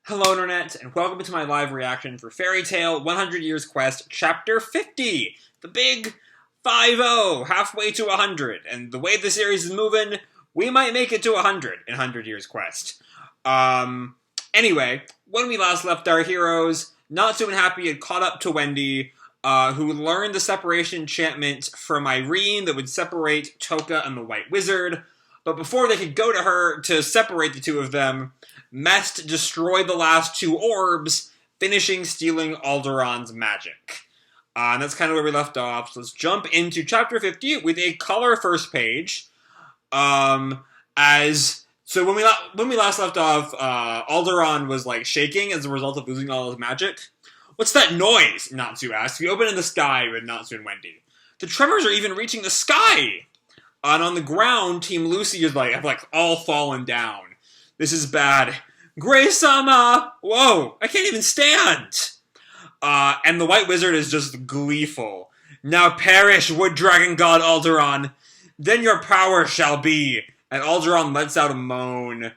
Hello, Internet, and welcome to my live reaction for Fairy Tale 100 Years Quest, Chapter 50, the big 5-0, halfway to 100, and the way the series is moving, we might make it to 100 in 100 Years Quest. Anyway, when we last left our heroes, Natsu and Happy had caught up to Wendy, who learned the separation enchantment from Irene that would separate Touka and the White Wizard, but before they could go to her to separate the two of them, Mest destroyed the last two orbs, finishing stealing Alderon's magic. And that's kind of where we left off. So let's jump into Chapter 50 with a color first page. So when we last left off, Aldoron was like shaking as a result of losing all his magic. What's that noise? Natsu asked. We open in the sky with Natsu and Wendy. The tremors are even reaching the sky. And on the ground, Team Lucy is have all fallen down. This is bad. Gray-sama! Whoa, I can't even stand! And the White Wizard is just gleeful. Now perish, Wood Dragon God Alderon. Then your power shall be. And Alderon lets out a moan.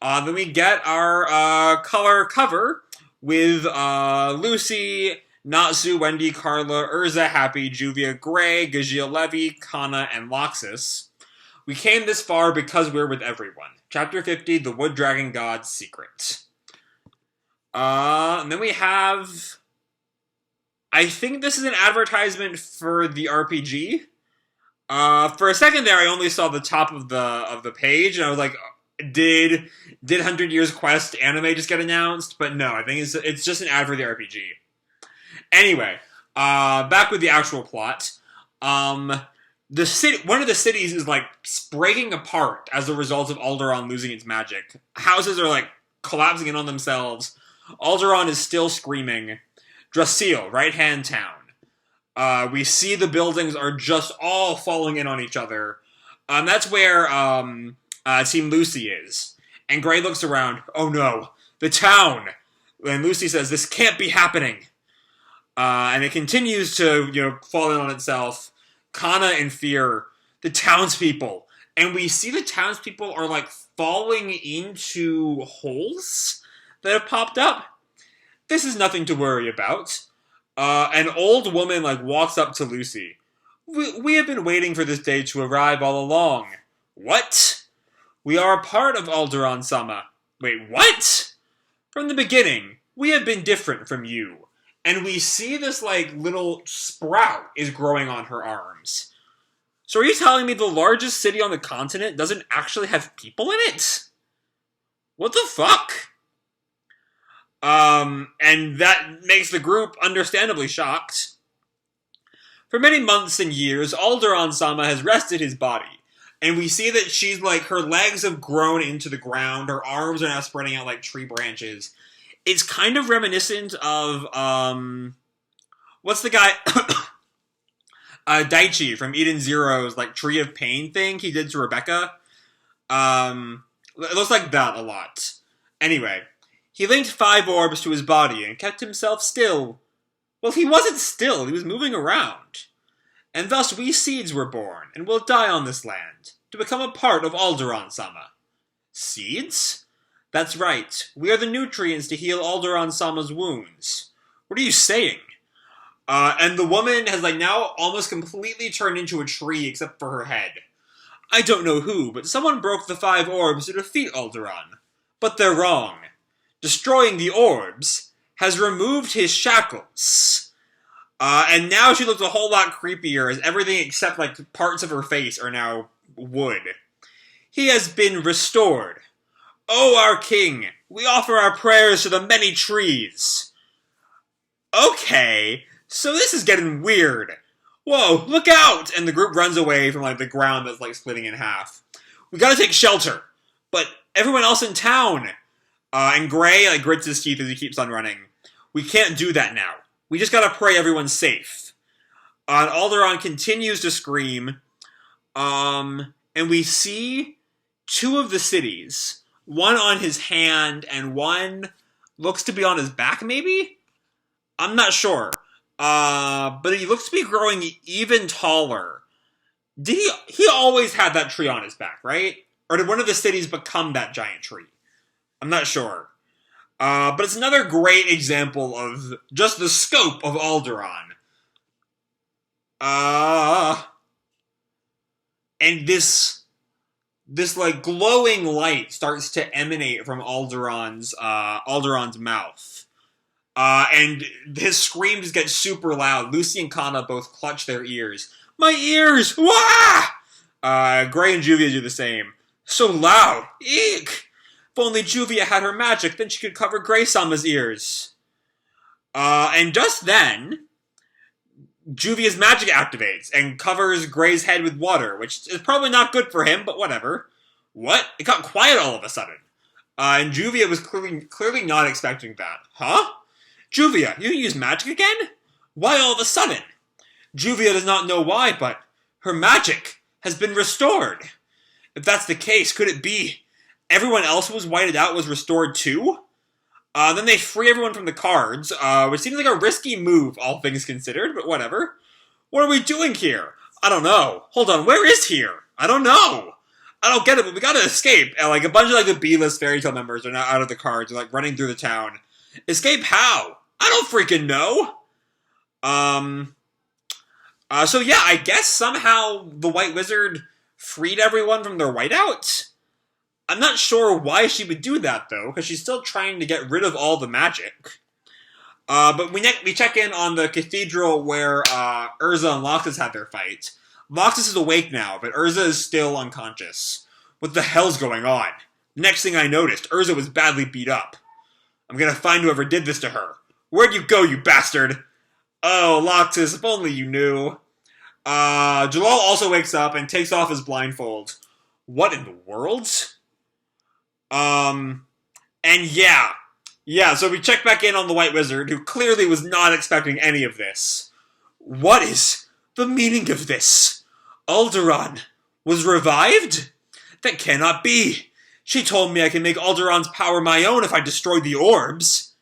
Then we get our color cover with Lucy, Natsu, Wendy, Carla, Urza, Happy, Juvia, Gray, Gajeel Levy, Kana, and Loxus. We came this far because we're with everyone. Chapter 50, The Wood Dragon God's Secret. And then we have... I think this is an advertisement for the RPG. For a second there, I only saw the top of the page, and I was like, did 100 Years Quest anime just get announced? But no, I think it's just an ad for the RPG. Anyway, back with the actual plot. The city, one of the cities is breaking apart as a result of Alderaan losing its magic. Houses are collapsing in on themselves. Alderaan is still screaming. Drasil, right-hand town. We see the buildings are just all falling in on each other. That's where Team Lucy is. And Gray looks around. Oh no, the town! And Lucy says, this can't be happening. And it continues to, fall in on itself. Kana in fear. The townspeople. And we see the townspeople are, falling into holes that have popped up. This is nothing to worry about. An old woman, walks up to Lucy. We have been waiting for this day to arrive all along. What? We are a part of Alderaan-sama. Wait, what? From the beginning, we have been different from you. And we see this, little sprout is growing on her arms. So are you telling me the largest city on the continent doesn't actually have people in it? What the fuck? And that makes the group understandably shocked. For many months and years, Alderaan-sama has rested his body. And we see that she's, her legs have grown into the ground, her arms are now spreading out like tree branches. It's kind of reminiscent of, what's the guy, Daichi from Eden Zero's, Tree of Pain thing he did to Rebecca. It looks like that a lot. Anyway, he linked 5 orbs to his body and kept himself still. Well, he wasn't still, he was moving around. And thus we seeds were born, and will die on this land, to become a part of Alderaan-sama. Seeds? That's right. We are the nutrients to heal Alderaan-sama's wounds. What are you saying? And the woman has now almost completely turned into a tree except for her head. I don't know who, but someone broke the 5 orbs to defeat Alderaan. But they're wrong. Destroying the orbs has removed his shackles. And now she looks a whole lot creepier as everything except parts of her face are now wood. He has been restored. Oh, our king, we offer our prayers to the many trees. Okay, so this is getting weird. Whoa, look out! And the group runs away from, the ground that's, splitting in half. We gotta take shelter. But everyone else in town. And Gray, grits his teeth as he keeps on running. We can't do that now. We just gotta pray everyone's safe. And Alderaan continues to scream. And we see 2 of the cities. One on his hand, and one looks to be on his back, maybe? I'm not sure. But he looks to be growing even taller. Did he always had that tree on his back, right? Or did one of the cities become that giant tree? I'm not sure. But it's another great example of just the scope of Aldoron. And this like glowing light starts to emanate from Alderon's mouth. And his screams get super loud. Lucy and Kana both clutch their ears. My ears! Wah! Gray and Juvia do the same. So loud! Eek! If only Juvia had her magic, then she could cover Gray-sama's ears. And just then, Juvia's magic activates and covers Gray's head with water, which is probably not good for him, but whatever. What? It got quiet all of a sudden. And Juvia was clearly not expecting that. Huh? Juvia, you use magic again? Why all of a sudden? Juvia does not know why, but her magic has been restored. If that's the case, could it be everyone else who was whited out was restored too? Then they free everyone from the cards, which seems like a risky move, all things considered, but whatever. What are we doing here? I don't know. Hold on, where is here? I don't know. I don't get it, but we gotta escape. And like a bunch of like the B-list fairy tale members are now out of the cards, they're like running through the town. Escape how? I don't freaking know. So yeah, I guess somehow the White Wizard freed everyone from their whiteout. I'm not sure why she would do that, though, because she's still trying to get rid of all the magic. But we check in on the cathedral where Urza and Loxus had their fight. Loxus is awake now, but Urza is still unconscious. What the hell's going on? Next thing I noticed, Urza was badly beat up. I'm gonna find whoever did this to her. Where'd you go, you bastard? Oh, Loxus, if only you knew. Jalal also wakes up and takes off his blindfold. What in the world? And yeah, so we check back in on the White Wizard, who clearly was not expecting any of this. What is the meaning of this? Alderaan was revived? That cannot be. She told me I can make Alderaan's power my own if I destroy the orbs.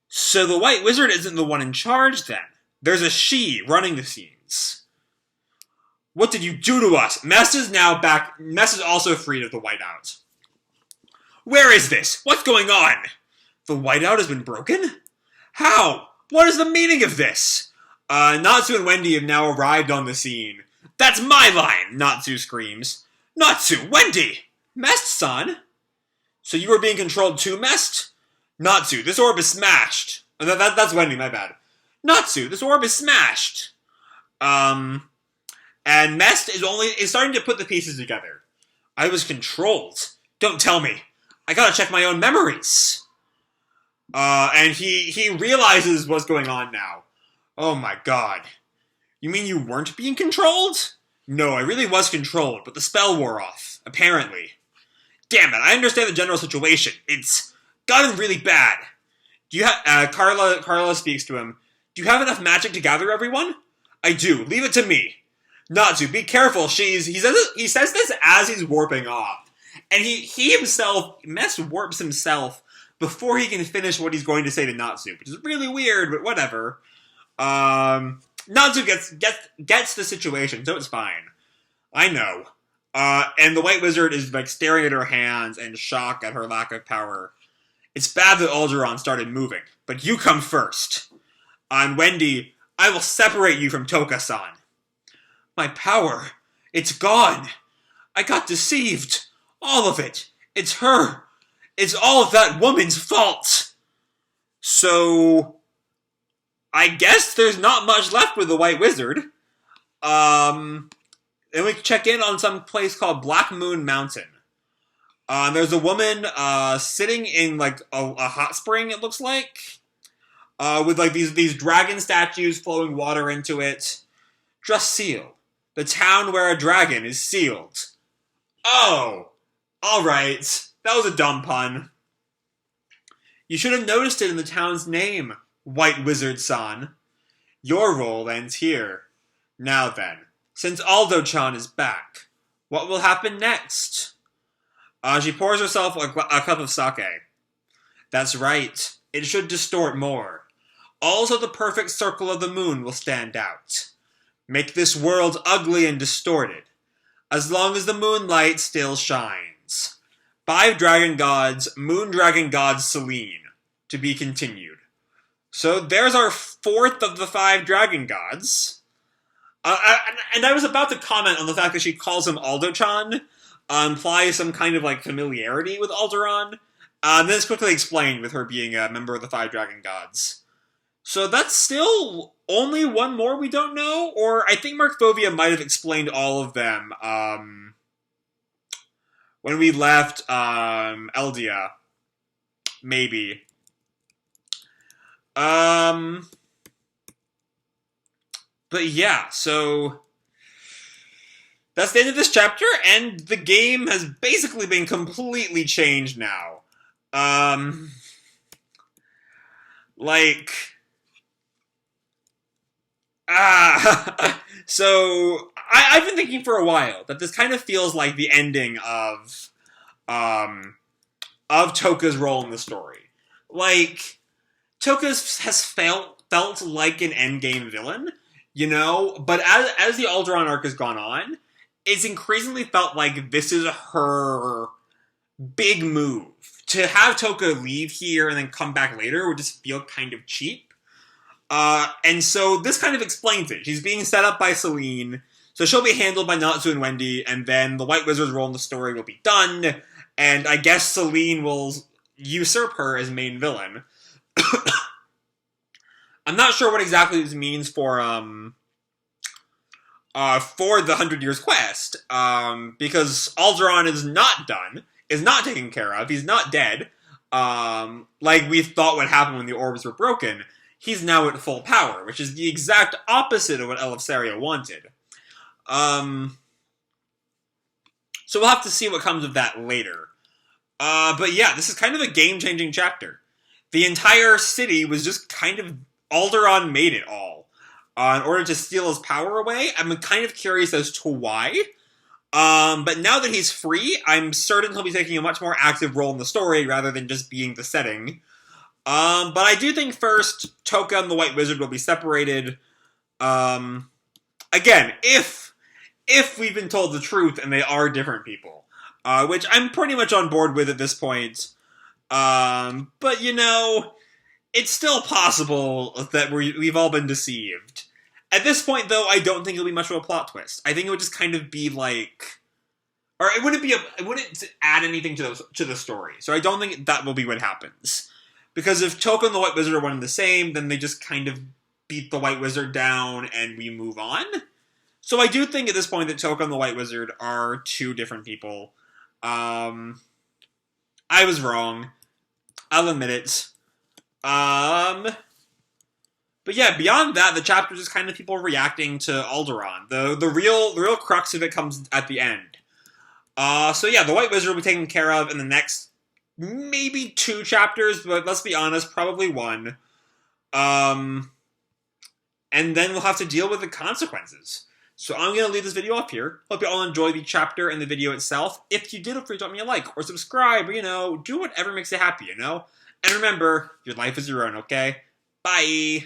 So the White Wizard isn't the one in charge, then. There's a she running the scenes. What did you do to us? Mess is now back. Mess is also freed of the whiteout. Where is this? What's going on? The whiteout has been broken? How? What is the meaning of this? Natsu and Wendy have now arrived on the scene. That's my line, Natsu screams. Natsu, Wendy! Mest-san? So you were being controlled too, Mest? Natsu, this orb is smashed. That's Wendy, my bad. Natsu, this orb is smashed. And Mest is starting to put the pieces together. I was controlled. Don't tell me. I gotta check my own memories. And he realizes what's going on now. Oh my god. You mean you weren't being controlled? No, I really was controlled, but the spell wore off. Apparently. Damn it, I understand the general situation. It's gotten really bad. Do you have, Carla speaks to him. Do you have enough magic to gather everyone? I do. Leave it to me. Natsu, be careful. He says this as he's warping off. And he himself, Mess warps himself before he can finish what he's going to say to Natsu, which is really weird, but whatever. Natsu gets the situation, so it's fine. I know. And the White Wizard is like staring at her hands in shock at her lack of power. It's bad that Alderaan started moving, but you come first. On Wendy, I will separate you from Touka-san. My power, it's gone. I got deceived. All of it. It's her. It's all of that woman's fault. So, I guess there's not much left with the White Wizard. Then we check in on some place called Black Moon Mountain. There's a woman sitting in like a hot spring, it looks like, with like these dragon statues flowing water into it. Just seal. The town where a dragon is sealed. Oh, alright. That was a dumb pun. You should have noticed it in the town's name, White Wizard-san. Your role ends here. Now then, since Aldo-chan is back, what will happen next? She pours herself a cup of sake. That's right. It should distort more. Also, the perfect circle of the moon will stand out. Make this world ugly and distorted, as long as the moonlight still shines. 5 dragon gods, moon dragon god Selene. to be continued. So there's our fourth of the 5 dragon gods. And I was about to comment on the fact that she calls him Aldo-chan, implies some kind of like familiarity with Alderaan. Then it's quickly explained with her being a member of the 5 dragon gods. So that's still only one more we don't know, or I think Mark Fovia might have explained all of them when we left Eldia. Maybe. But yeah, so that's the end of this chapter, and the game has basically been completely changed now. So I've been thinking for a while that this kind of feels like the ending of Touka's role in the story. Like, Touka has felt like an endgame villain, you know? But as the Alderaan arc has gone on, it's increasingly felt like this is her big move. To have Touka leave here and then come back later would just feel kind of cheap. And so this kind of explains it. She's being set up by Selene, so she'll be handled by Natsu and Wendy, and then the White Wizard's role in the story will be done, and I guess Selene will usurp her as main villain. I'm not sure what exactly this means for the 100 Years quest, because Alderaan is not done, is not taken care of, he's not dead, like we thought would happen when the orbs were broken. He's now at full power, which is the exact opposite of what Eleftheria wanted. So we'll have to see what comes of that later. But yeah, this is kind of a game-changing chapter. The entire city was just kind of... Alderaan made it all. In order to steal his power away. I'm kind of curious as to why. But now that he's free, I'm certain he'll be taking a much more active role in the story rather than just being the setting. But I do think first, Touka and the White Wizard will be separated. Again, if we've been told the truth and they are different people. Which I'm pretty much on board with at this point. But, you know, it's still possible that we've all been deceived. At this point, though, I don't think it'll be much of a plot twist. I think it would just kind of be like... Or it wouldn't add anything to the story. So I don't think that will be what happens. Because if Touka and the White Wizard are one and the same, then they just kind of beat the White Wizard down and we move on. So I do think at this point that Touka and the White Wizard are 2 different people. I was wrong. I'll admit it. But yeah, beyond that, the chapter is just kind of people reacting to Alderaan. The real crux of it comes at the end. So yeah, the White Wizard will be taken care of in the next maybe 2 chapters, but let's be honest, probably 1. And then we'll have to deal with the consequences. So I'm going to leave this video up here. Hope you all enjoyed the chapter and the video itself. If you did, feel free to drop me a like or subscribe or, you know, do whatever makes you happy, you know? And remember, your life is your own, okay? Bye!